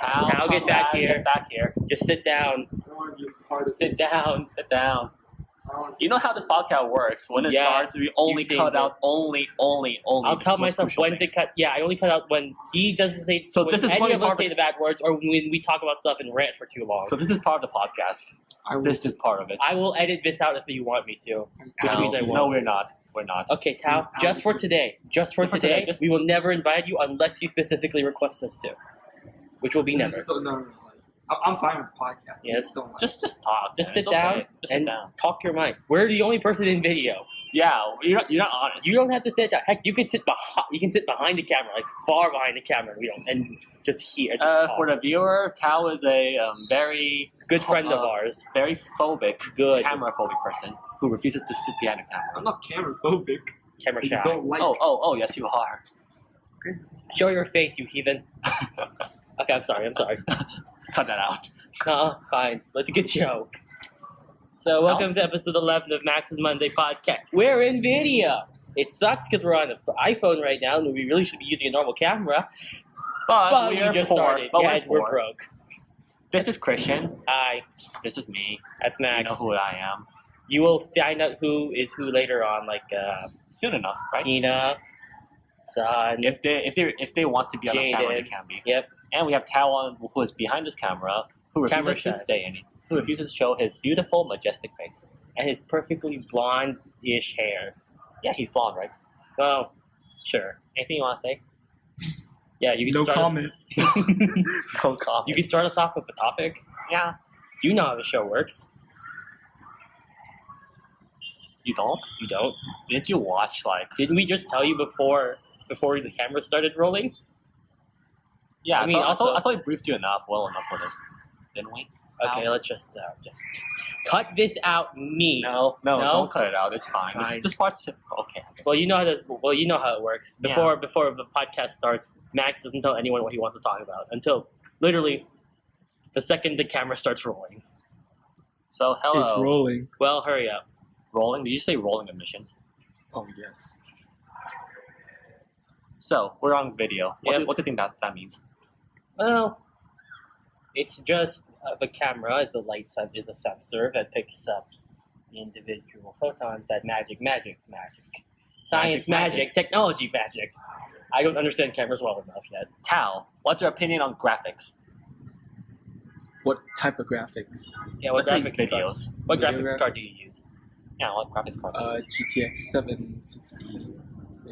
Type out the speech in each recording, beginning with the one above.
Thao, get back here. Get back here. Just sit down. I don't want to be a part of Sit this. down. Sit down. I don't want You know how this podcast works. When it Yeah, starts, we only you've seen cut it. out only. I'll tell the most myself crucial when to things. cut. Yeah, I only cut out when he doesn't say. So when this is any probably of us part of- say the bad words, or when we talk about stuff and rant for too long. So this is part of the podcast. I will. This is part of it. I will edit this out if you want me to. Which no, means I won't. no, we're not. We're not. Okay, Tao. Just for today. Just for today. just- We will never invite you unless you specifically request us to, which will be never. So, no. Like, I'm fine with podcasts. Yes. I just don't like Just talk. Just man. sit It's down okay. Just sit and down. talk your mind. We're the only person in video. Yeah, you're not honest. You don't have to sit down. Heck, you can sit behind the camera, like far behind the camera. We don't, and just here. Just talk. For the viewer, Thao is a very Good friend of ours. very phobic, Good. camera phobic person who refuses to sit behind the camera. I'm not camera phobic. Camera I shy. don't like. Oh, yes, you are. Show your face, you heathen. Okay, I'm sorry. Cut that out. Fine. That's a good joke. So, welcome to episode 11 of Max's Monday podcast. We're in video. It sucks because we're on an iPhone right now, and we really should be using a normal camera. But we are just poor. started. But Yeah, we're we're poor. broke. This is Christian. Hi, This is me. that's Max. You know who I am. You will find out who is who later on, like Soon enough, right? Tina, Son. If they want to be on the camera, they Jaden. can be. Yep. And we have Thao, who is behind this camera, who Camera refuses to shy. say anything, who refuses to show his beautiful, majestic face. And his perfectly blonde-ish hair. Yeah, he's blonde, right? Well, sure. Anything you want to say? Yeah, you can No start. comment. No comment. You can start us off with a topic. Yeah. You know how the show works. You don't? You don't. Didn't you watch like? Didn't we just tell you before the camera started rolling? Yeah, I mean, I also- thought we briefed you well enough for this, didn't we? Okay, No. let's just cut this out. Me. No, No? don't cut it out. It's fine. Fine. This part's okay. I guess. Well, you know how this. Well, you know how it works. Before the podcast starts, Max doesn't tell anyone what he wants to talk about until literally the second the camera starts rolling. So hello. It's rolling. Well, hurry up. Rolling? Did you say rolling emissions? Oh yes. So we're on video. Yep. What do you think that means? Well, it's just the camera. The light sun is a sensor that picks up the individual photons that magic, science, magic, technology, magic. I don't understand cameras well enough yet. Thao, what's your opinion on graphics? What type of graphics? Yeah, what Let's say graphics card? videos. What Video graphics card do you use? Yeah, what graphics card? do you use? GTX 760.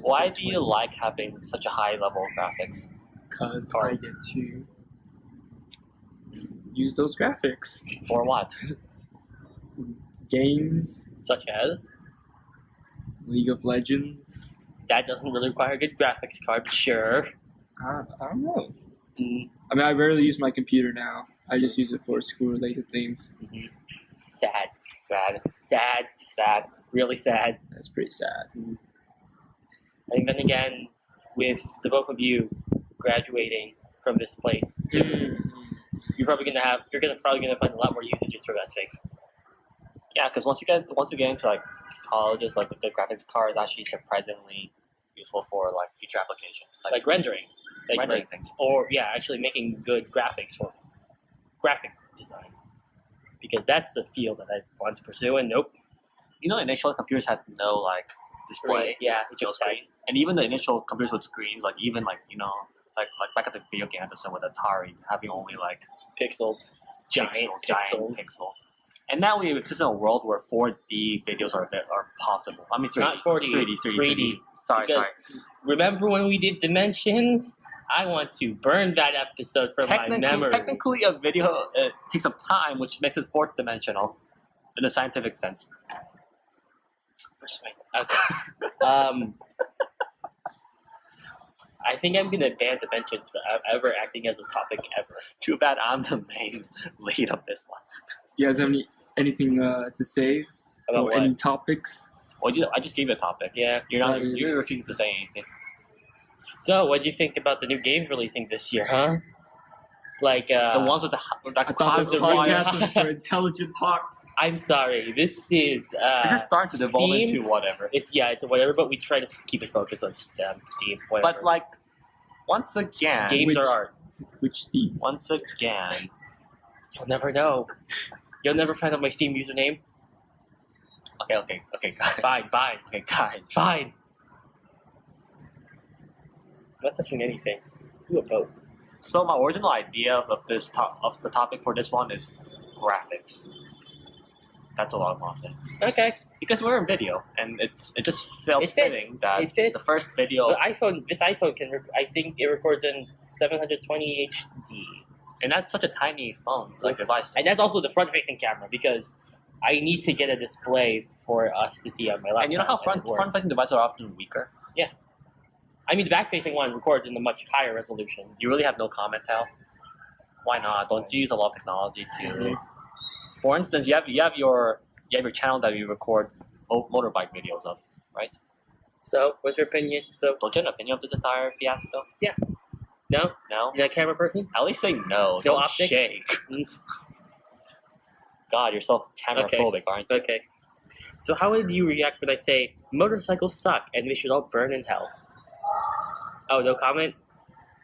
Why do you like having such a high level of graphics? Because card? I get to use those graphics. For what? Games, Such as League of Legends. that doesn't really require a good graphics card, sure. I don't know. Mm, I mean, I rarely use my computer now. I just use it for school-related things. mhm. Sad, Sad. really sad. That's pretty sad. And then again, with the both of you graduating from this place soon, you're probably gonna find a lot more usages for that thing. Yeah, because once you get into like colleges, like the good graphics card is actually surprisingly useful for like future applications, Like rendering. rendering things. Or yeah, actually making good graphics for graphic design. Because that's a field that I want to pursue, and nope. You know, initial computers had no like display, Yeah, it no just screens, and even the initial computers with screens, like even like you know, like back at the video game episode with Atari having only like pixels. Giant pixels. pixels. And now we exist in a world where 4D videos are possible. I mean, 3D. Not 4D, 3D. Sorry. Because remember when we did Dimensions? I want to burn that episode from my memory. Technically, a video takes up time, which makes it fourth dimensional in the scientific sense. Okay. I think I'm gonna ban Dimensions for ever acting as a topic ever. Too bad I'm the main lead of this one. Do you guys have anything to say? About Or what? any topics? Well, I just gave you a topic. Yeah. You're refusing to say anything. So, what do you think about the new games releasing this year, huh? Like The ones with the I thought this the podcast real- was for intelligent talks. I'm sorry. This is This is starting to devolve Steam? into whatever. It's a whatever, but we try to keep it focused on Steam. Whatever. But like, once again, games Which- are art. Which theme? Once again, You'll never know. You'll never find out my Steam username. okay, guys. Fine. Okay, guys. Fine. I'm not touching anything. Do a boat. So my original idea of the topic for this one is graphics. That's all I want to say. Okay. Because we're in video, and it just felt It fits. fitting that It fits. the first video, This iPhone can. I think it records in 720 HD, and that's such a tiny phone device. and that's also the front-facing camera because I need to get a display for us to see on my laptop. And you know how and it works. front-facing devices are often weaker. I mean, the back-facing one records in a much higher resolution. You really have no comment, Thao. Why not? Don't you use a lot of technology to? Mhm. For instance, you have your channel that you record motorbike videos of, right? So, what's your opinion? So, Don't you have an opinion of this entire fiasco? no, No. you're a camera person. At least say no. No Don't optics? shake. Mm. God, you're so camera phobic, aren't you? Okay. So, how would you react when I say motorcycles suck and they should all burn in hell? Oh, no comment?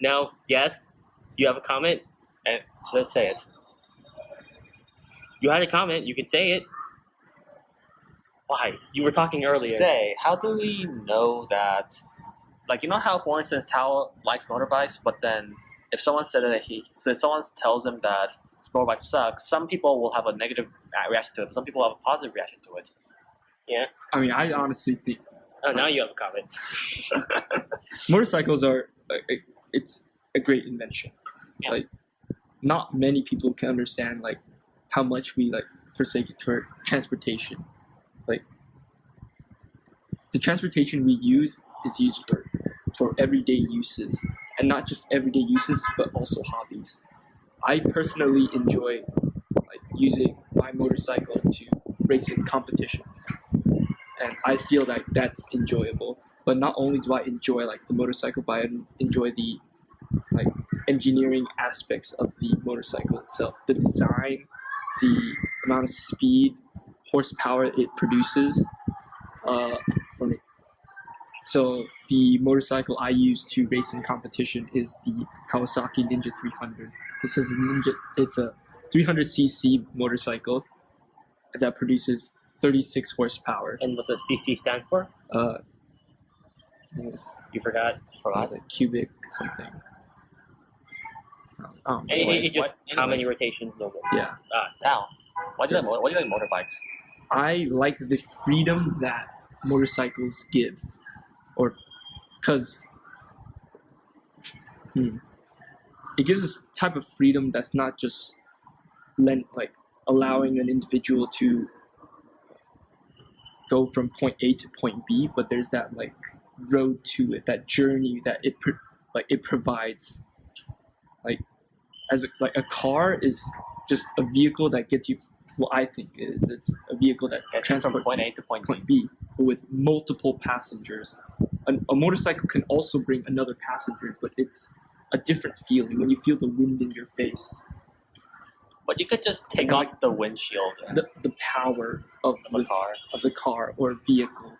No? Yes? You have a comment? And so let's say it. You had a comment. You can say it. Why? You were talking earlier. Say, how do we know that? Like, you know how, for instance, Thao likes motorbikes, but then if someone said that if someone tells him that his motorbike sucks, some people will have a negative reaction to it, but some people have a positive reaction to it. I mean, I honestly think Oh, now you have a comment. motorcycles are it's a great invention. Yeah. Like, not many people can understand like how much we like forsake it for transportation. Like, the transportation we use is used for everyday uses, and not just everyday uses, but also hobbies. I personally enjoy like using my motorcycle to race in competitions, and I feel like that's enjoyable. But not only do I enjoy like the motorcycle, but I enjoy the like engineering aspects of the motorcycle itself, the design, the amount of speed, horsepower it produces. For me, so the motorcycle I use to race in competition is the Kawasaki Ninja 300. This is it's a 300cc motorcycle that produces 36 horsepower. And what does CC stand for? It was, You forgot. like cubic something. It just how many anyways. rotations the Yeah, Thao, why do Yes. you like motorbikes? I like the freedom that motorcycles give, or because it gives us type of freedom that's not just like allowing an individual to go from point A to point B, but there's that like road to it, that journey that it provides. Like a car is just a vehicle that gets you. Well, I think it is. It's a vehicle that Gets you from transports point you A to point B. point B, but with multiple passengers. A motorcycle can also bring another passenger, but it's a different feeling when you feel the wind in your face. But you could just take Like- off the windshield The power of of a car. the car or vehicle.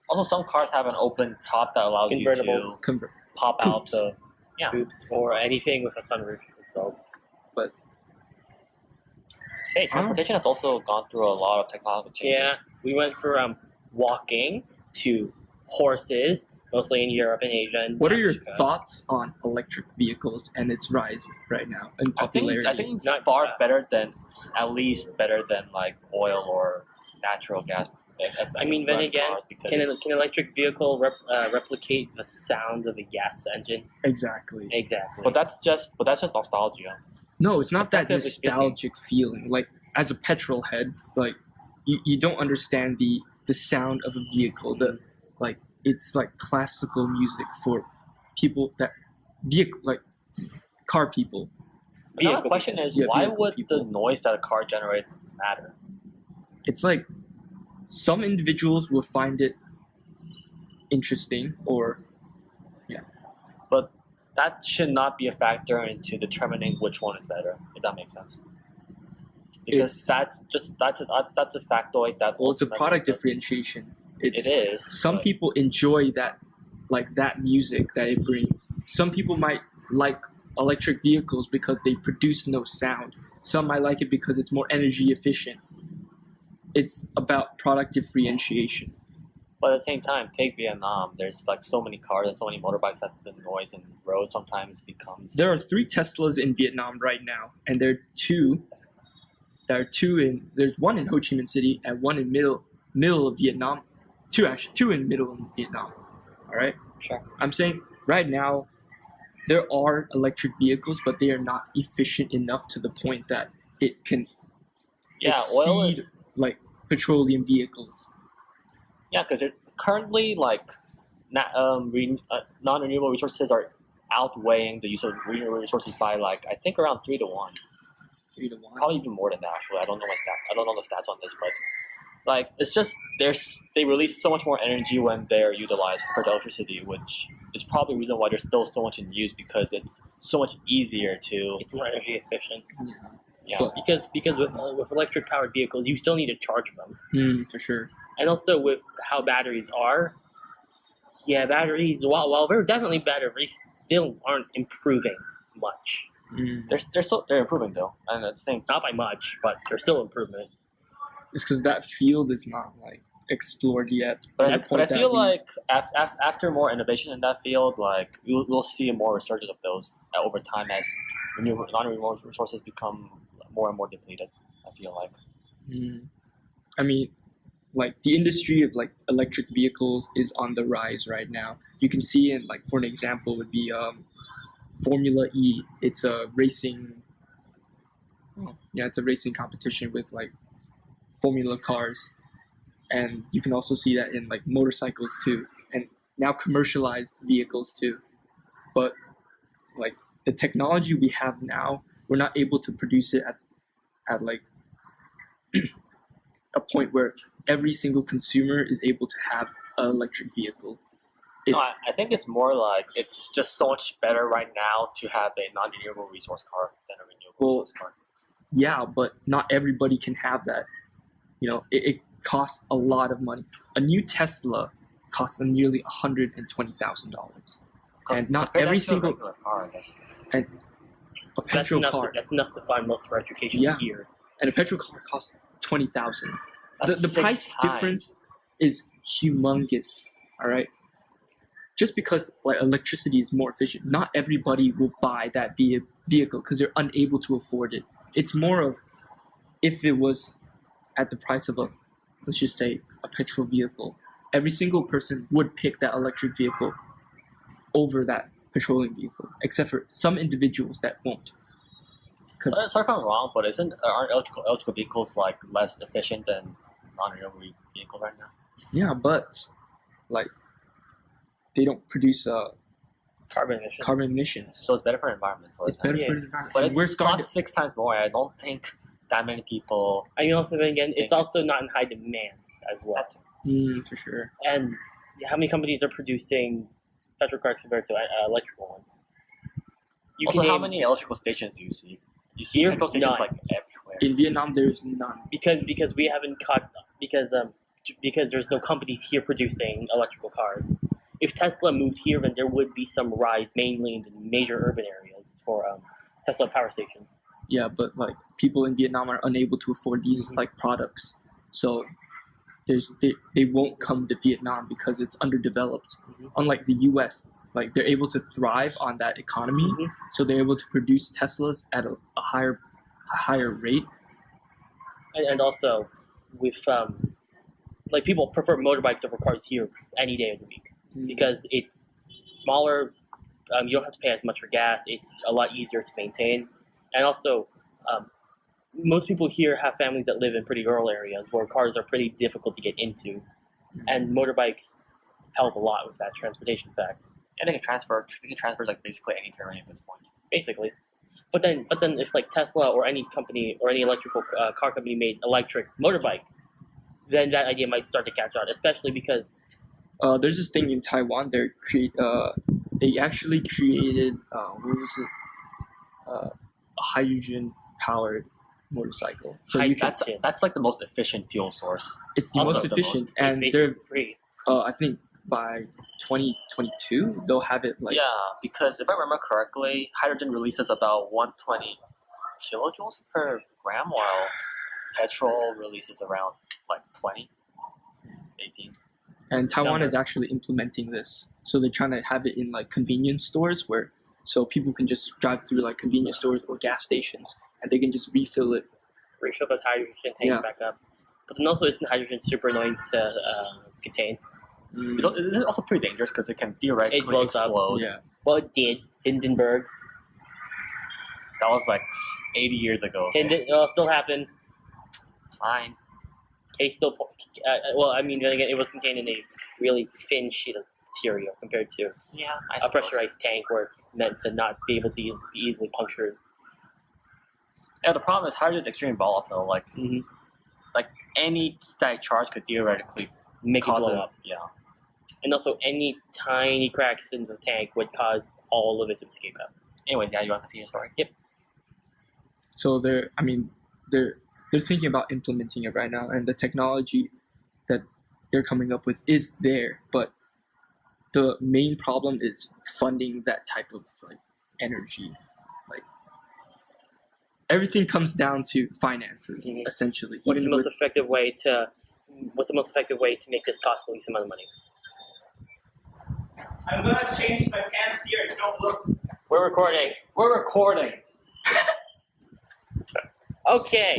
Also, some cars have an open top that allows you to Convertibles. pop out Coupes. the. Yeah. Oops, or anything with a sunroof installed. Hey, transportation has also gone through a lot of technological changes. Yeah, we went from walking to horses, mostly in Europe and Asia. And What are your Africa. thoughts on electric vehicles and its rise right now in popularity? I think it's Not far bad. better than, at least better than like oil or natural gas. I mean, then run again, cars because Can an it's- electric vehicle replicate the sound of a gas engine? Exactly. Exactly. But that's just nostalgia. No, it's not that Effectively speaking. nostalgic feeling. Like, as a petrol head, like you don't understand the sound of a vehicle. It's like classical music for people that car people. But now Vehicle the question is, Yeah, why vehicle would people. the noise that a car generates matter? It's like some individuals will find it interesting, or But that should not be a factor into determining which one is better. If that makes sense. Because It's- that's a factoid that. well, it's a ultimately product does- differentiation. It is. Some but- people enjoy that music that it brings. Some people might like electric vehicles because they produce no sound. Some might like it because it's more energy efficient. It's about product differentiation. But at the same time, take Vietnam. There's like so many cars and so many motorbikes that the noise in the road sometimes becomes. There are 3 Teslas in Vietnam right now, and there are two. There's one in Ho Chi Minh City and one in middle of Vietnam. Two in middle of Vietnam. All right. Sure. I'm saying right now, there are electric vehicles, but they are not efficient enough to the point that it can Oil exceed is like petroleum vehicles. because currently like non-renewable resources are outweighing the use of renewable resources by like I think around 3 to 1. 3 to 1. Probably even more than that. Actually, I don't know the stats on this, but like it's just they release so much more energy when they're utilized compared to electricity, which is probably the reason why there's still so much in use because it's so much easier to. It's more energy efficient. Yeah. But- Because with electric powered vehicles, you still need to charge them, for sure. and also with how batteries are. Yeah, batteries. While they're definitely better, they still aren't improving much. They're improving though, and at the same Not by much, but they're still improvement. It's because that field is not like explored yet. But to I, the but point I that feel we- like after more innovation in that field, like we'll see more resurgence of those over time as non-renewable resources become more and more depleted. I feel like. I mean, like the industry of like electric vehicles is on the rise right now. You can see it like for an example would be Formula E. It's a racing. It's a racing competition with like Formula cars, and you can also see that in like motorcycles too, and now commercialized vehicles too. But like the technology we have now, we're not able to produce it at like a point where every single consumer is able to have an electric vehicle. No, I think it's more like it's just so much better right now to have a non-renewable resource car than a renewable resource car. Yeah, but not everybody can have that. It costs a lot of money. A new Tesla costs nearly $120,000, and not Compared every to a single regular car, I guess. and a petrol car That's enough to fund most of our education Yeah. here. and a petrol car costs $20,000. That's The 6 price times. difference is humongous. All right, just because like electricity is more efficient, not everybody will buy that vehicle because they're unable to afford it. It's more of if it was at the price of let's just say a petrol vehicle, every single person would pick that electric vehicle over that petroleum vehicle, except for some individuals that won't. Because Sorry if I'm wrong, but aren't electrical vehicles like less efficient than non-renewable vehicles right now? yeah, but like they don't produce Carbon emissions. carbon emissions. So it's better for the environment. For It's better Yeah. for the environment. But And we're it's starting. costs 6 times more. I don't think that many people. I mean, also again, think it's also it's- not in high demand as well. For sure. And how many companies are producing petrol cars compared to electrical ones? You Also, can how name- many electrical stations do you see? You see Here, petrol stations none. like everywhere. In Vietnam, there's none. because we haven't caught because there's no companies here producing electrical cars. If Tesla moved here, then there would be some rise, mainly in the major urban areas for Tesla power stations. Yeah, but like people in Vietnam are unable to afford these Mhm. like products, so they won't come to Vietnam because it's underdeveloped. Mhm. Unlike the U.S., like they're able to thrive on that economy, Mhm. so they're able to produce Teslas at a higher rate. And also with like people prefer motorbikes over cars here any day of the week because it's smaller. You don't have to pay as much for gas. It's a lot easier to maintain, and also most people here have families that live in pretty rural areas where cars are pretty difficult to get into, and motorbikes help a lot with that transportation fact. And they can transfer like basically any terrain at this point. Basically. But then if like Tesla or any company or any electrical car company made electric motorbikes, then that idea might start to catch on, especially because There's this thing in Taiwan. They actually created what was it? A hydrogen-powered motorcycle. So you can. That's like the most efficient fuel source. It's the also most the efficient, it's and basically they're free. I think by 2022 they'll have it like Yeah, because if I remember correctly, hydrogen releases about 120 kilojoules per gram, while petrol releases around like 20, 18. and Taiwan number. is actually implementing this. So they're trying to have it in like convenience stores where so people can just drive through like convenience stores or gas stations and they can just refill it. Refill the hydrogen tank Yeah. back up. But then also, isn't hydrogen super annoying to contain? It's also pretty dangerous because it can theoretically It blows up. explode. Yeah. Well, it did. Hindenburg. That was like 80 years ago. It still happened. Fine. They still. Well, I mean, then again, it was contained in a really thin sheet of material compared to Yeah, I a suppose. pressurized tank where it's meant to not be able to be easily punctured. Yeah, the problem is hydrogen is extremely volatile. Like Mm-hmm. any static charge could theoretically Make it cause blow it. up. Yeah. And also, any tiny cracks in the tank would cause all of it to escape out. Anyways, yeah, you want to continue the story? Yep. So they're thinking about implementing it right now, and the technology that they're coming up with is there, but the main problem is funding that type of like energy. Like everything comes down to finances, Mhm. essentially. What's the Even most with- effective way to make this cost the least amount of money? I'm gonna change my pants here. Don't look. We're recording. We're recording. Okay.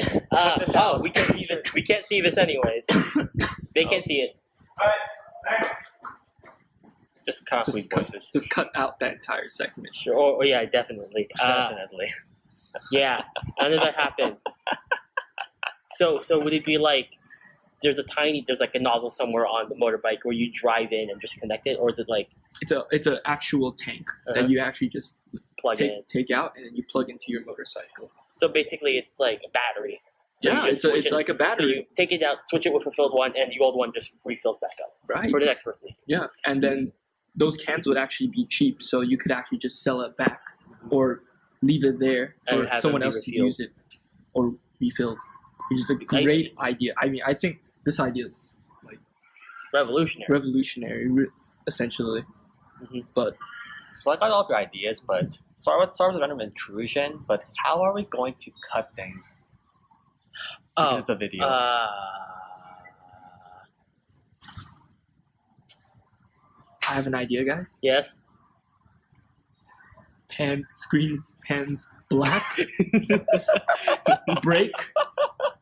this out. We can't see this. We can't see this anyways. They can't see it. Alright, Just cut off these just cut, voices. just cut out that entire segment. Sure. Oh, yeah, definitely. Definitely. Yeah. How does that happen? So would it be like there's like a nozzle somewhere on the motorbike where you drive in and just connect it, or is it like It's an actual tank Uh-huh. that you actually just plug in? take out and then you plug into your motorcycle. So basically, it's like a battery. So Yeah, you just switch it's like a So battery. you take it out, switch it with a filled one, and the old one just refills back up Right. for the next person. Yeah, and then those cans would actually be cheap, so you could actually just sell it back or leave it there And for have someone them be else to refilled. use it or refilled, which is a great idea. I mean, I think this idea is Revolutionary. revolutionary, essentially. Mhm. But So I got all of your ideas, but sorry with random intrusion. But how are we going to cut things? Because it's a video. I have an idea, guys. Yes. Pans black, break,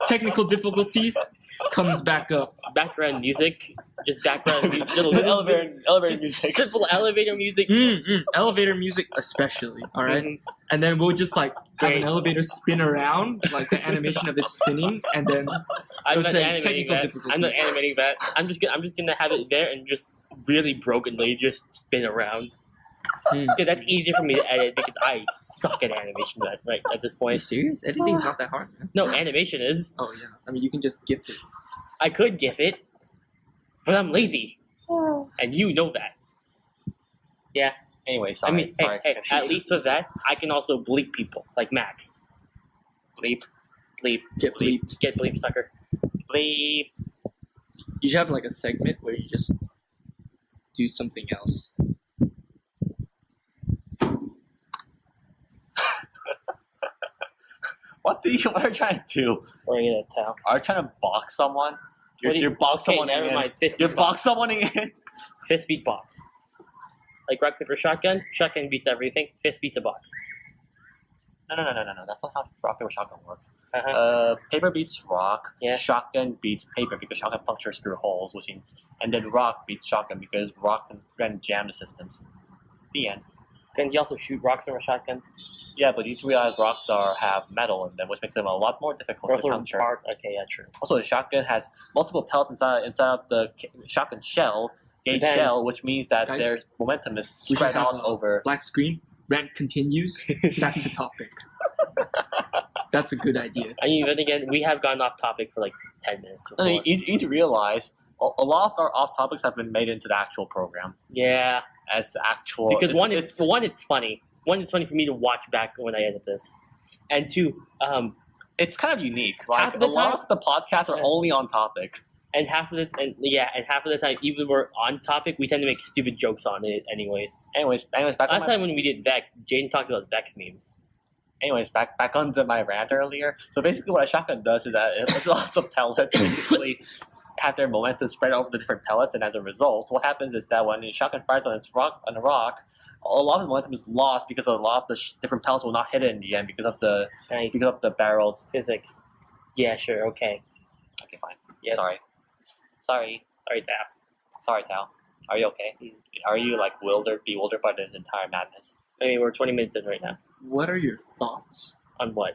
technical difficulties, comes back up. Background music, just background little elevator music. simple elevator music. Elevator music especially, all right? Mhm. And then we'll just like have Great. an elevator spin around, like the animation of it spinning, and then I'm Let's not say animating technical that. difficulties. I'm not animating that. I'm just gonna have it there and just really brokenly just spin around. Hmm. Yeah, that's easier for me to edit because I suck at animation right at this Are you point. serious? Editing's not that hard, man. No, animation is. Oh yeah, I mean you can just GIF it. I could GIF it, but I'm lazy, and you know that. Anyway, I sorry. mean, sorry. hey, at least with that, I can also bleep people like Max. bleep, Get bleeped. Get bleep, sucker. bleep. You should have like a segment where you just do something else. What are you trying to do? Or you know, Tao. Are you trying to box someone? What do You're box okay, someone never in. mind. Fist You're beat box someone in. Fist beat box. Like rock paper shotgun. Shotgun beats everything. Fist beats a box. No. That's not how rock paper shotgun works. Uh-huh. Paper beats rock. Yeah. Shotgun beats paper because shotgun punctures through holes, and then rock beats shotgun because rock can jam the systems. The end. Can you also shoot rocks from a shotgun? Yeah, but you need to realize rocks have metal in them, which makes them a lot more difficult Or to also puncture. okay, yeah, true. Also, the shotgun has multiple pellets inside of the shotgun shell, gauge Depends. shell, which means that Guys, their momentum is we should spread have out a over. Black screen. Rant continues. Back to topic. That's a good idea. I mean, then again, we have gone off topic for like 10 minutes No, before. you need to realize a lot of our off topics have been made into the actual program Yeah, as actual. because it's- it's funny. One, it's funny for me to watch back when I edit this, and two, it's kind of unique. Half Like the a lot time- of the podcasts are Yeah. only on topic. And half of the time, even we're on topic, we tend to make stupid jokes on it. Anyways, back on last time when we did Vex, Jane talked about Vex memes. back onto my rant earlier. So basically, what a shotgun does is that it's lots of pellets basically have their momentum spread over the different pellets, and as a result, what happens is that when the shotgun fires on a rock, a lot of the momentum is lost because a lot of the different pellets will not hit it in the end because of the barrels. Physics. Yeah, sure, okay. Okay, fine. Yep. Sorry, Tao. Sorry, Thao. Are you okay? Are you like bewildered by this entire madness? I mean, we're 20 minutes in right now. What are your thoughts? On what?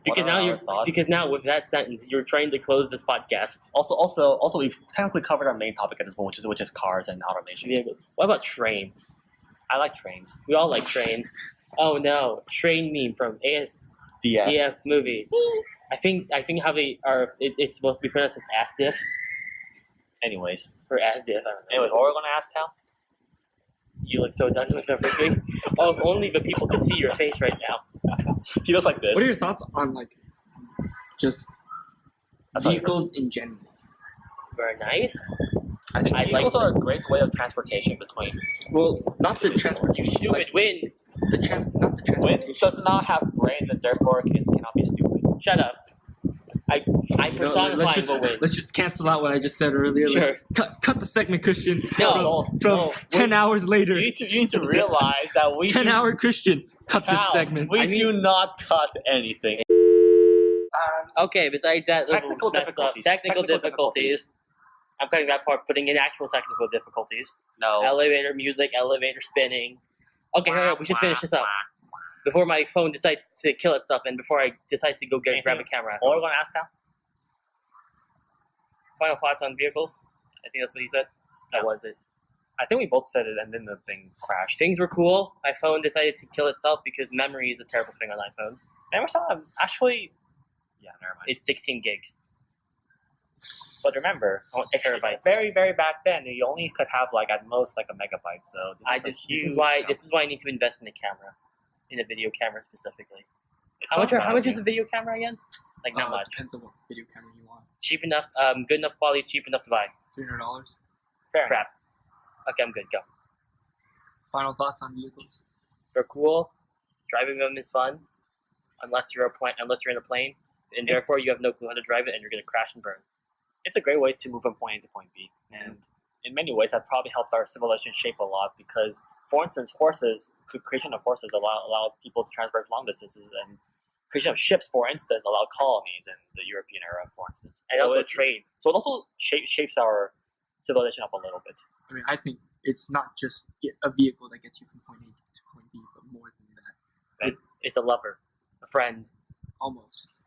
What Because are now our you're thoughts? because now with that sentence, you're trying to close this podcast. Also, we've technically covered our main topic at this point, which is cars and automation. Yeah, but what about trains? I like trains. We all like trains. Oh no, train meme from ASDF movies. I think how they are. It's supposed to be pronounced as ASDF Anyways, or ASDF. I don't know. what we're gonna ask Thao? You look so done with everything. Oh, if only the people could see your face right now. He looks like this. What are your thoughts on like just That's what it vehicles in general? Very nice. I think I'd vehicles like are a great way of transportation between. Well, not the transportation. You stupid wind. Not the transportation. Wind does not have brains and therefore it cannot be stupid. Shut up. I No, personify the wind. let's just cancel out what I just said earlier. Sure. Cut the segment, Christian. No, from 10 hours later. You need to realize that we 10-hour Christian. Cut this segment. We do not cut anything. Okay, besides that, Technical little messed up- difficulties. Technical Technical difficulties. I'm cutting that part, putting in actual technical difficulties. No. Elevator music, elevator spinning. Okay, hurry up, we should finish this up. Before my phone decides to kill itself and before I decide to go grab a camera. What are we gonna ask now? Final thoughts on vehicles? I think that's what he said. That was it. I think we both said it, and then the thing crashed. Things were cool. My phone decided to kill itself because memory is a terrible thing on iPhones. Remember something? Actually, yeah, never mind. It's 16 gigs. But remember, Terabytes. very, very back then, you only could have like at most like a megabyte. So this is This is why I need to invest in a camera, in a video camera specifically. It's How much not bad, is a video camera again? Like not much. Depends on what video camera you want. Cheap enough, good enough quality, cheap enough to buy. $300. Fair Crap. Okay, I'm good. Go. Final thoughts on vehicles? They're cool. Driving them is fun, unless you're in a plane, and therefore you have no clue how to drive it, and you're gonna crash and burn. It's a great way to move from point A to point B, and in many ways, that probably helped our civilization shape a lot. Because, for instance, creation of horses allowed people to traverse long distances, and creation of ships, for instance, allowed colonies in the European era, for instance, And also trade. So it also shapes our civilization up a little bit. I mean, I think it's not just get a vehicle that gets you from point A to point B, but more than that. It's a lover, a friend. Almost.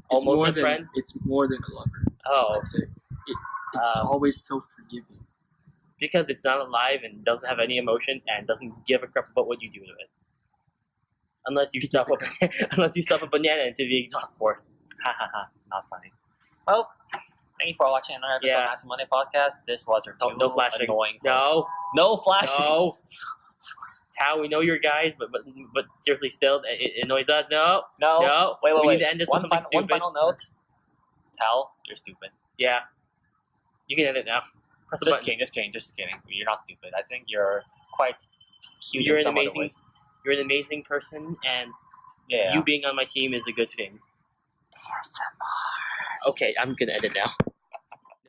Almost a friend? It's more than a lover. Oh, I'd say. It's always so forgiving. because it's not alive and doesn't have any emotions and doesn't give a crap about what you do to it. Unless you stuff a banana into the exhaust port. Ha ha ha! Not funny. Well, thank you for watching another episode of Massive Monday Podcast. This was our No flashing. annoying No. hosts. No flashing. No. Tao, we know you're guys, but seriously, still, it annoys us. No. No. No. Wait. We need to end this with something One stupid. final note. Tal, you're stupid. Yeah. You can end it now. Press the Just button. kidding. Just kidding. You're not stupid. I think you're quite cute You're in an some other amazing- ways. You're an amazing person, and Yeah. you being on my team is a good thing. Okay, I'm gonna end it now.